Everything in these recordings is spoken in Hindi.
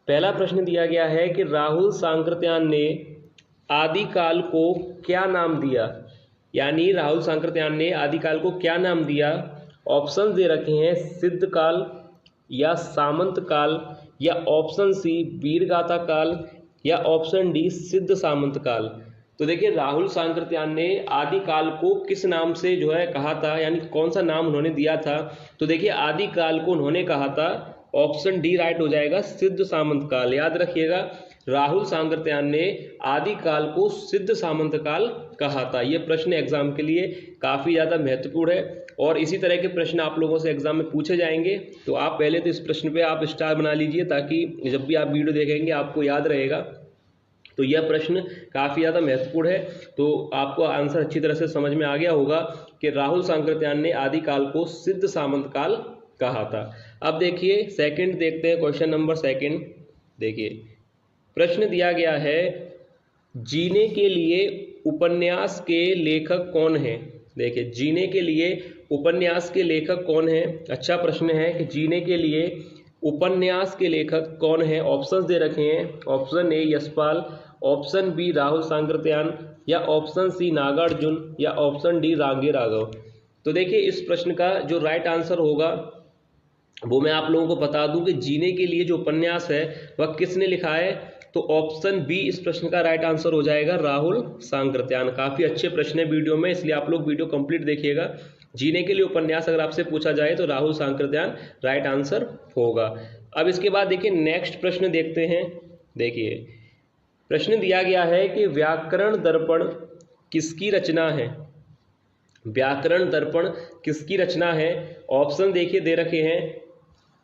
पहला प्रश्न दिया गया है कि राहुल सांकृत्यान ने आदिकाल को क्या नाम दिया, यानी राहुल सांकृत्यान ने आदिकाल को क्या नाम दिया। ऑप्शन दे रखे हैं सिद्ध काल या सामंत काल या ऑप्शन सी वीरगाथा काल या ऑप्शन डी सिद्ध सामंत काल। तो देखिए राहुल सांकृत्यान ने आदिकाल को किस नाम से जो है कहा था, यानी कौन सा नाम उन्होंने दिया था। तो देखिए आदिकाल को उन्होंने कहा था, ऑप्शन डी राइट हो जाएगा, सिद्ध सामंत काल। याद रखिएगा राहुल सांकृत्यान ने आदिकाल को सिद्ध सामंत काल कहा था। यह प्रश्न एग्जाम के लिए काफ़ी ज़्यादा महत्वपूर्ण है और इसी तरह के प्रश्न आप लोगों से एग्जाम में पूछे जाएंगे। तो आप पहले तो इस प्रश्न पे आप स्टार बना लीजिए ताकि जब भी आप वीडियो देखेंगे आपको याद रहेगा। तो यह प्रश्न काफ़ी ज़्यादा महत्वपूर्ण है, तो आपको आंसर अच्छी तरह से समझ में आ गया होगा कि राहुल सांकृत्यान ने आदिकाल को सिद्ध सामंत काल कहा था। अब देखिए सेकंड देखते हैं, क्वेश्चन नंबर सेकंड। देखिए प्रश्न दिया गया है, जीने के लिए उपन्यास के लेखक कौन है। देखिए जीने के लिए उपन्यास के लेखक कौन है। अच्छा प्रश्न है कि जीने के लिए उपन्यास के लेखक कौन है। ऑप्शंस दे रखे हैं, option A Yashpal, option B Rahul Sankrityayan या ऑप्शन सी नागार्जुन या ऑप्शन डी रांगे राघव। तो देखिए इस प्रश्न का जो राइट आंसर होगा वो मैं आप लोगों को बता दूं कि जीने के लिए जो उपन्यास है वह किसने लिखा है। तो ऑप्शन बी इस प्रश्न का राइट आंसर हो जाएगा, राहुल सांकृत्यान। काफ़ी अच्छे प्रश्न है वीडियो में, इसलिए आप लोग वीडियो कंप्लीट देखिएगा। जीने के लिए उपन्यास अगर आपसे पूछा जाए तो राहुल सांकृत्यान राइट आंसर होगा। अब इसके बाद देखिए नेक्स्ट प्रश्न देखते हैं। देखिए प्रश्न दिया गया है कि व्याकरण दर्पण किसकी रचना है। व्याकरण दर्पण किसकी रचना है। ऑप्शन देखिए दे रखे हैं,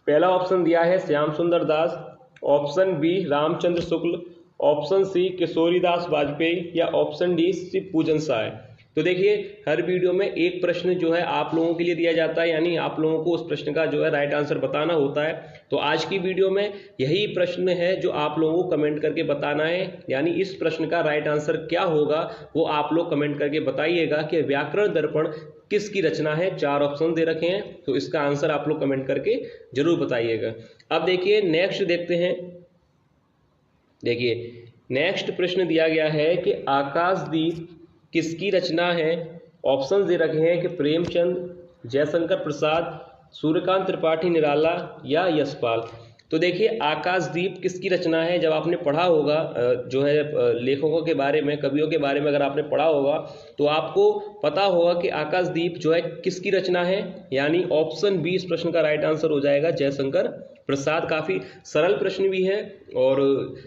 पहला ऑप्शन दिया है श्याम सुंदर दास, option B Ramchandra Shukla, option C Kishoridas Vajpayee या ऑप्शन डी शिव पूजन साय। तो देखिए हर वीडियो में एक प्रश्न जो है आप लोगों के लिए दिया जाता है, यानी आप लोगों को उस प्रश्न का जो है राइट आंसर बताना होता है। तो आज की वीडियो में यही प्रश्न है जो आप लोगों को कमेंट करके बताना है, यानी इस प्रश्न का राइट आंसर क्या होगा वो आप लोग कमेंट करके बताइएगा कि व्याकरण दर्पण किसकी रचना है। 4 ऑप्शन दे रखे हैं, तो इसका आंसर आप लोग कमेंट करके जरूर बताइएगा। अब देखिए नेक्स्ट देखते हैं। देखिए नेक्स्ट प्रश्न दिया गया है कि आकाशदीप किसकी रचना है। ऑप्शन दे रखे हैं कि प्रेमचंद, जयशंकर प्रसाद, सूर्यकांत त्रिपाठी निराला या यशपाल। तो देखिए आकाशदीप किसकी रचना है। जब आपने पढ़ा होगा जो है लेखकों के बारे में, कवियों के बारे में अगर आपने पढ़ा होगा तो आपको पता होगा कि आकाशदीप जो है किसकी रचना है, यानी ऑप्शन बी इस प्रश्न का राइट आंसर हो जाएगा, जयशंकर प्रसाद। काफ़ी सरल प्रश्न भी है और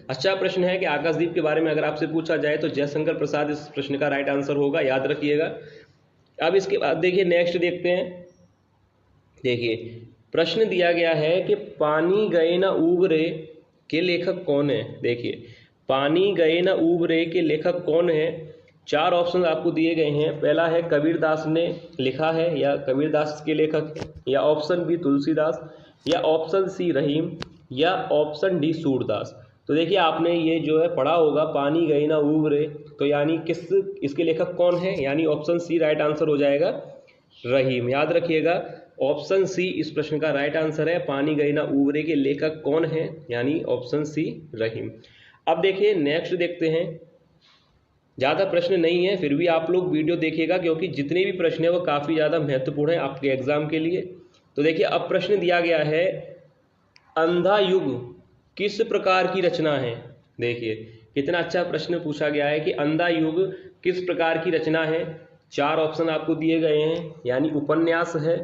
अच्छा प्रश्न है कि आकाशदीप के बारे में अगर आपसे पूछा जाए तो जयशंकर प्रसाद इस प्रश्न का राइट आंसर होगा, याद रखिएगा। अब इसके बाद देखिए नेक्स्ट देखते हैं। देखिए प्रश्न दिया गया है कि पानी गए न ऊब रे के लेखक कौन है। देखिए पानी गए न ऊब रे के लेखक कौन है। 4 ऑप्शन आपको दिए गए हैं, पहला है कबीरदास ने लिखा है या कबीरदास के लेखक, या ऑप्शन बी तुलसीदास, या ऑप्शन सी रहीम, या ऑप्शन डी सूरदास। तो देखिए आपने ये जो है पढ़ा होगा पानी गई ना ऊब रे, तो यानी किस इसके लेखक कौन है, यानी ऑप्शन सी राइट आंसर हो जाएगा, रहीम। याद रखिएगा ऑप्शन सी इस प्रश्न का राइट आंसर है, पानी गई ना ऊब रे के लेखक कौन है, यानी ऑप्शन सी रहीम। अब देखिए नेक्स्ट देखते हैं। ज़्यादा प्रश्न नहीं है, फिर भी आप लोग वीडियो देखिएगा क्योंकि जितने भी प्रश्न हैं वो काफ़ी ज़्यादा महत्वपूर्ण है आपके एग्जाम के लिए। तो देखिए अब प्रश्न दिया गया है, अंधा युग किस प्रकार की रचना है। देखिए कितना अच्छा प्रश्न पूछा गया है कि अंधा युग किस प्रकार की रचना है। 4 ऑप्शन आपको दिए गए हैं, यानी उपन्यास है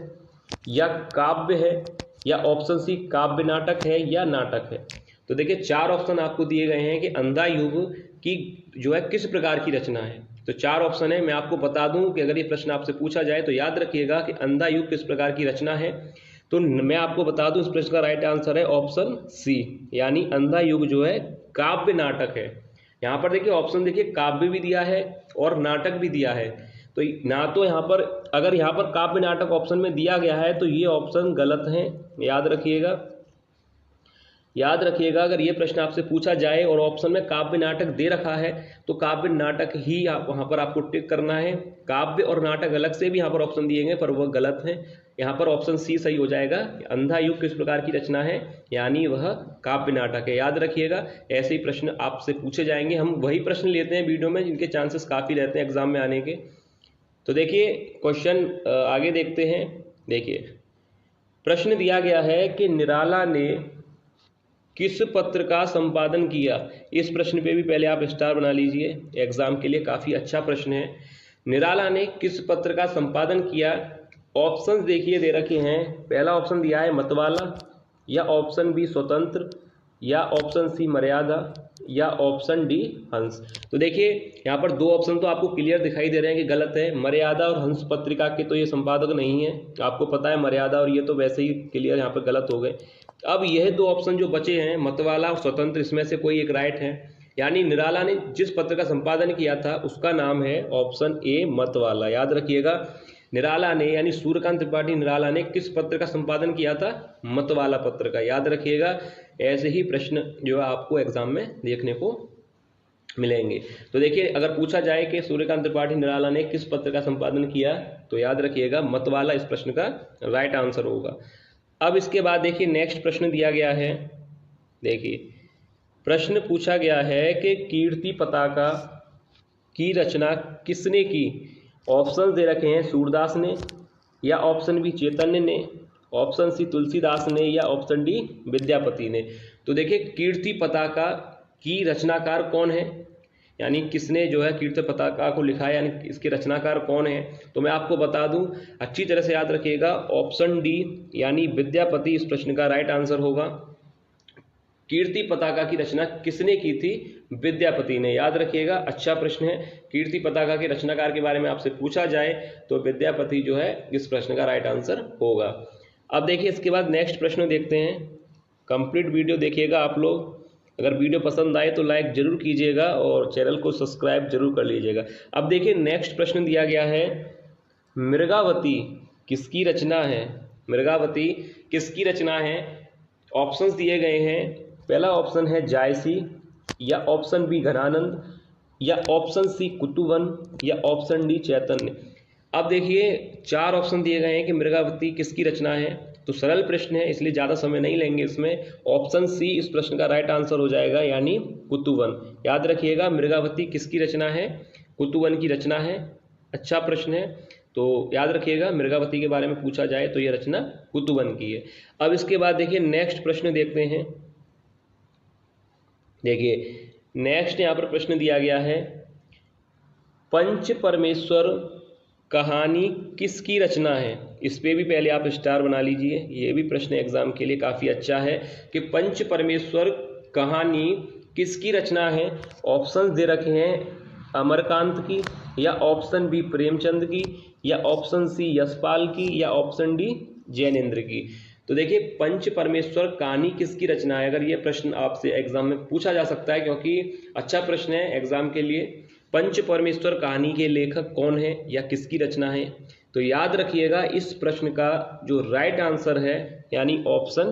या काव्य है या ऑप्शन सी काव्य नाटक है या नाटक है। तो देखिए 4 ऑप्शन आपको दिए गए हैं कि अंधा युग की जो है किस प्रकार की रचना है। तो 4 ऑप्शन है, मैं आपको बता दूं कि अगर ये प्रश्न आपसे पूछा जाए तो याद रखिएगा कि अंधा युग किस प्रकार की रचना है। तो मैं आपको बता दूं इस प्रश्न का राइट आंसर है ऑप्शन सी, यानी अंधा युग जो है काव्य नाटक है। यहाँ पर देखिए ऑप्शन देखिए काव्य भी दिया है और नाटक भी दिया है। तो ना तो यहाँ पर अगर यहाँ पर काव्य नाटक ऑप्शन में दिया गया है तो ये ऑप्शन गलत है, याद रखिएगा। याद रखिएगा, अगर ये प्रश्न आपसे पूछा जाए और ऑप्शन में काव्य नाटक दे रखा है तो काव्य नाटक ही आप वहाँ पर आपको टिक करना है। काव्य और नाटक अलग से भी यहाँ पर ऑप्शन दिए गए पर वह गलत है। यहाँ पर ऑप्शन सी सही हो जाएगा। अंधा युग किस प्रकार की रचना है, यानी वह काव्य नाटक है। याद रखिएगा, ऐसे ही प्रश्न आपसे पूछे जाएंगे। हम वही प्रश्न लेते हैं वीडियो में जिनके चांसेस काफ़ी रहते हैं एग्जाम में आने के। तो देखिए क्वेश्चन आगे देखते हैं। देखिए प्रश्न दिया गया है कि निराला ने किस पत्र का संपादन किया। इस प्रश्न पे भी पहले आप स्टार बना लीजिए, एग्जाम के लिए काफ़ी अच्छा प्रश्न है। निराला ने किस पत्र का संपादन किया। ऑप्शंस देखिए दे रखे हैं। पहला ऑप्शन दिया है मतवाला, या ऑप्शन बी स्वतंत्र, या ऑप्शन सी मर्यादा, या ऑप्शन डी हंस। तो देखिए यहाँ पर दो ऑप्शन तो आपको क्लियर दिखाई दे रहे हैं कि गलत है। मर्यादा और हंस पत्रिका के तो ये संपादक नहीं है, आपको पता है मर्यादा और ये तो वैसे ही क्लियर यहाँ पर गलत हो गए। अब यह दो ऑप्शन जो बचे हैं मतवाला और स्वतंत्र, इसमें से कोई एक राइट है। यानी निराला ने जिस पत्र का संपादन किया था उसका नाम है ऑप्शन ए मतवाला। याद रखिएगा, निराला ने यानी सूर्यकांत त्रिपाठी निराला ने किस पत्र का संपादन किया था, मतवाला पत्र का। याद रखिएगा, ऐसे ही प्रश्न जो है आपको एग्जाम में देखने को मिलेंगे। तो देखिए अगर पूछा जाए कि सूर्यकांत त्रिपाठी निराला ने किस पत्र का संपादन किया तो याद रखिएगा मतवाला इस प्रश्न का राइट आंसर होगा। अब इसके बाद देखिए नेक्स्ट प्रश्न दिया गया है। देखिए प्रश्न पूछा गया है कि कीर्ति पताका की रचना किसने की। ऑप्शन दे रखे हैं सूरदास ने, या ऑप्शन बी चैतन्य ने, ऑप्शन सी तुलसीदास ने, या ऑप्शन डी विद्यापति ने। तो देखिए कीर्ति पताका की रचनाकार कौन है, यानी किसने जो है कीर्ति पताका को लिखा है, यानी इसके रचनाकार कौन है। तो मैं आपको बता दूं, अच्छी तरह से याद रखिएगा, ऑप्शन डी यानी विद्यापति इस प्रश्न का राइट आंसर होगा। कीर्ति पताका की रचना किसने की थी, विद्यापति ने। याद रखिएगा, अच्छा प्रश्न है। कीर्ति पताका के रचनाकार के बारे में आपसे पूछा जाए तो विद्यापति जो है इस प्रश्न का राइट आंसर होगा। अब देखिए इसके बाद नेक्स्ट प्रश्न देखते हैं। कंप्लीट वीडियो देखिएगा आप लोग। अगर वीडियो पसंद आए तो लाइक जरूर कीजिएगा और चैनल को सब्सक्राइब जरूर कर लीजिएगा। अब देखिए नेक्स्ट प्रश्न दिया गया है, मृगावती किसकी रचना है। मृगावती किसकी रचना है। ऑप्शंस दिए गए हैं। पहला ऑप्शन है जायसी, या ऑप्शन बी घनानंद, या ऑप्शन सी कुतुवन, या ऑप्शन डी चैतन्य। अब देखिए चार ऑप्शन दिए गए हैं कि मृगावती किसकी रचना है। तो सरल प्रश्न है इसलिए ज़्यादा समय नहीं लेंगे इसमें। ऑप्शन सी इस प्रश्न का राइट आंसर हो जाएगा, यानी कुतुवन। याद रखिएगा, मृगावती किसकी रचना है, कुतुवन की रचना है। अच्छा प्रश्न है, तो याद रखिएगा मृगावती के बारे में पूछा जाए तो यह रचना कुतुवन की है। अब इसके बाद देखिए नेक्स्ट प्रश्न देखते हैं। देखिए नेक्स्ट यहाँ पर प्रश्न दिया गया है, पंच परमेश्वर कहानी किसकी रचना है। इस पे भी पहले आप स्टार बना लीजिए, ये भी प्रश्न एग्जाम के लिए काफ़ी अच्छा है कि पंच परमेश्वर कहानी किसकी रचना है। ऑप्शन दे रखे हैं अमरकांत की, या ऑप्शन बी प्रेमचंद की, या ऑप्शन सी यशपाल की, या ऑप्शन डी जैनेन्द्र की। तो देखिए पंच परमेश्वर कहानी किसकी रचना है, अगर ये प्रश्न आपसे एग्जाम में पूछा जा सकता है क्योंकि अच्छा प्रश्न है एग्जाम के लिए। पंच परमेश्वर कहानी के लेखक कौन है या किसकी रचना है। तो याद रखिएगा इस प्रश्न का जो राइट आंसर है यानी ऑप्शन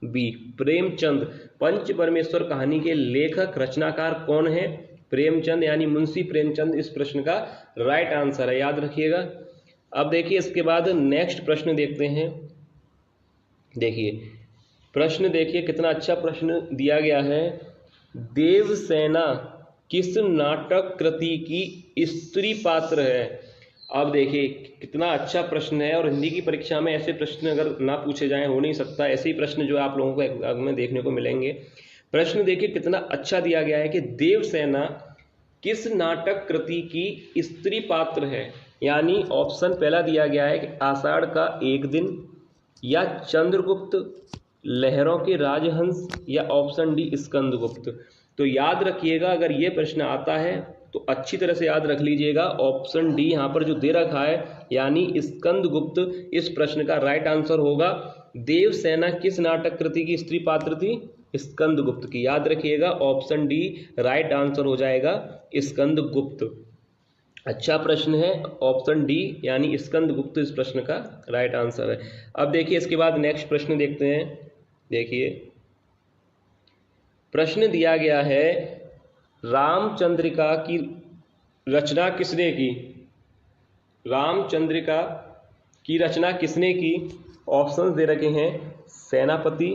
बी प्रेमचंद। पंच परमेश्वर कहानी के लेखक रचनाकार कौन है, प्रेमचंद यानी मुंशी प्रेमचंद इस प्रश्न का राइट आंसर है। याद रखिएगा। अब देखिए इसके बाद नेक्स्ट प्रश्न देखते हैं। देखिए प्रश्न देखिए कितना अच्छा प्रश्न दिया गया है, देवसेना किस नाटक कृति की स्त्री पात्र है। अब देखिए कितना अच्छा प्रश्न है और हिंदी की परीक्षा में ऐसे प्रश्न अगर ना पूछे जाएं हो नहीं सकता। ऐसे ही प्रश्न जो आप लोगों को एग्जाम में देखने को मिलेंगे। प्रश्न देखिए कितना अच्छा दिया गया है कि देवसेना किस नाटक कृति की स्त्री पात्र है। यानी ऑप्शन पहला दिया गया है कि आषाढ़ का एक दिन, या चंद्रगुप्त, लहरों के राजहंस, या ऑप्शन डी स्कंदगुप्त। तो याद रखिएगा अगर ये प्रश्न आता है तो अच्छी तरह से याद रख लीजिएगा, ऑप्शन डी यहाँ पर जो दे रखा है यानी स्कंदगुप्त इस प्रश्न का राइट आंसर होगा। देवसेना किस नाटक कृति की स्त्री पात्र थी, स्कंदगुप्त की। याद रखिएगा ऑप्शन डी राइट आंसर हो जाएगा स्कंदगुप्त। अच्छा प्रश्न है, ऑप्शन डी यानी स्कंदगुप्त इस प्रश्न का राइट आंसर है। अब देखिए इसके बाद नेक्स्ट प्रश्न देखते हैं। देखिए प्रश्न दिया गया है रामचंद्रिका की रचना किसने की? रामचंद्रिका की रचना किसने की? ऑप्शन दे रखे हैं सेनापति,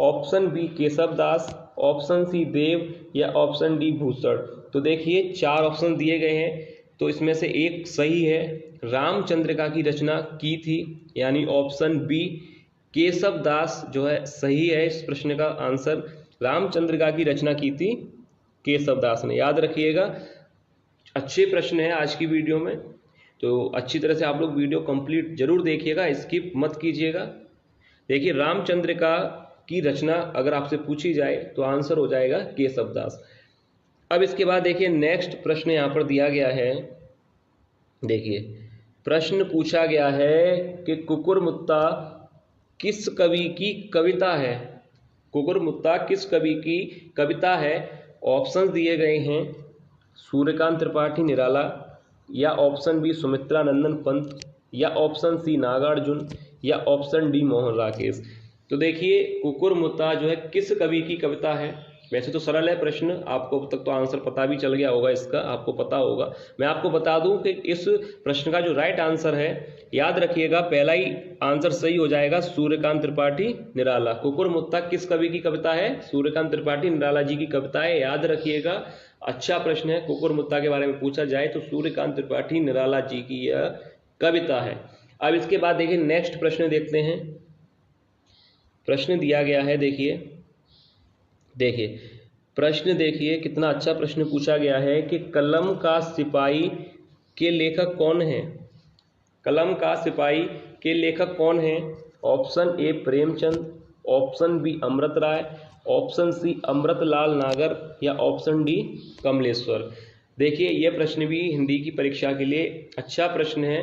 ऑप्शन बी केशव दास, ऑप्शन सी देव या ऑप्शन डी भूषण। तो देखिए 4 ऑप्शन दिए गए हैं, तो इसमें से एक सही है, रामचंद्रिका की रचना की थी, यानी ऑप्शन बी केशव दास जो है सही है। इस प्रश्न का आंसर रामचंद्रिका की रचना की थी केशव दास ने, याद रखिएगा। अच्छे प्रश्न है आज की वीडियो में, तो अच्छी तरह से आप लोग वीडियो कंप्लीट जरूर देखिएगा, स्किप मत कीजिएगा। देखिए रामचंद्रिका की रचना अगर आपसे पूछी जाए तो आंसर हो जाएगा केशव दास। अब इसके बाद देखिए नेक्स्ट प्रश्न यहाँ पर दिया गया है। देखिए प्रश्न पूछा गया है कि कुकुरमुत्ता किस कवि की कविता है? कुकुरमुत्ता किस कवि की कविता है? ऑप्शन दिए गए हैं सूर्यकांत त्रिपाठी निराला, या ऑप्शन बी सुमित्रा नंदन पंत, या ऑप्शन सी नागार्जुन, या ऑप्शन डी मोहन राकेश। तो देखिए कुकुरमुत्ता जो है किस कवि की कविता है? वैसे तो सरल है प्रश्न, आपको अब तक तो आंसर पता भी चल गया होगा, इसका आपको पता होगा। मैं आपको बता दूं कि इस प्रश्न का जो राइट आंसर है, याद रखिएगा पहला ही आंसर सही हो जाएगा, सूर्यकांत त्रिपाठी निराला। कुकुरमुत्ता किस कवि की कविता है? सूर्यकांत त्रिपाठी निराला जी की कविता है, याद रखिएगा। अच्छा प्रश्न है, कुकुरमुत्ता के बारे में पूछा जाए तो सूर्यकांत त्रिपाठी निराला जी की यह कविता है। अब इसके बाद देखिए नेक्स्ट प्रश्न देखते हैं। प्रश्न दिया गया है, देखिए प्रश्न देखिए कितना अच्छा प्रश्न पूछा गया है कि कलम का सिपाही के लेखक कौन है? कलम का सिपाही के लेखक कौन है? Option A Premchand, option B Amrit Rai, option C Amritlal Nagar, या ऑप्शन डी कमलेश्वर। देखिए यह प्रश्न भी हिंदी की परीक्षा के लिए अच्छा प्रश्न है।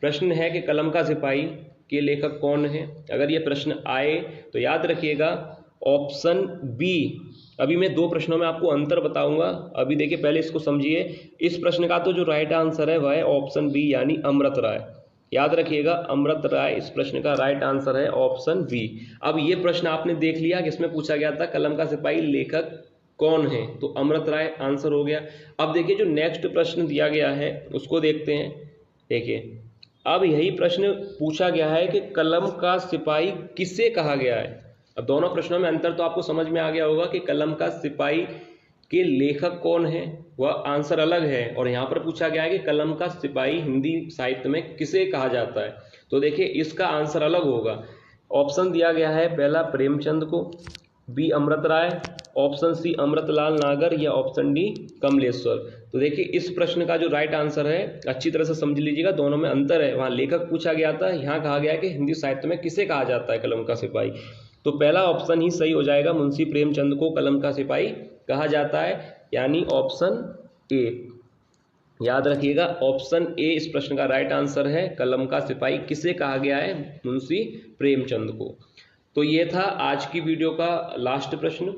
प्रश्न है कि कलम का सिपाही के लेखक कौन है? अगर ये प्रश्न आए तो याद रखिएगा ऑप्शन बी। अभी मैं 2 प्रश्नों में आपको अंतर बताऊंगा, अभी देखिए पहले इसको समझिए। इस प्रश्न का तो जो राइट आंसर है वह है ऑप्शन बी, यानी अमृत राय। याद रखिएगा अमृत राय इस प्रश्न का राइट आंसर है, ऑप्शन बी। अब ये प्रश्न आपने देख लिया कि इसमें पूछा गया था कलम का सिपाही लेखक कौन है, तो अमृत राय आंसर हो गया। अब देखिए जो नेक्स्ट प्रश्न दिया गया है उसको देखते हैं। देखिए अब यही प्रश्न पूछा गया है कि कलम का सिपाही किसे कहा गया है। अब दोनों प्रश्नों में अंतर तो आपको समझ में आ गया होगा कि कलम का सिपाही के लेखक कौन है वह आंसर अलग है, और यहाँ पर पूछा गया है कि कलम का सिपाही हिंदी साहित्य में किसे कहा जाता है। तो देखिए इसका आंसर अलग होगा। ऑप्शन दिया गया है पहला प्रेमचंद को, B Amrit Rai, option C Amritlal Nagar, या ऑप्शन डी कमलेश्वर। तो देखिए इस प्रश्न का जो राइट आंसर है अच्छी तरह से समझ लीजिएगा, दोनों में अंतर है। वहाँ लेखक पूछा गया था, यहाँ कहा गया है कि हिंदी साहित्य में किसे कहा जाता है कलम का सिपाही। तो पहला ऑप्शन ही सही हो जाएगा, मुंशी प्रेमचंद को कलम का सिपाही कहा जाता है, यानी ऑप्शन ए। याद रखिएगा ऑप्शन ए इस प्रश्न का राइट आंसर है, कलम का सिपाही किसे कहा गया है? मुंशी प्रेमचंद को। तो ये था आज की वीडियो का लास्ट प्रश्न।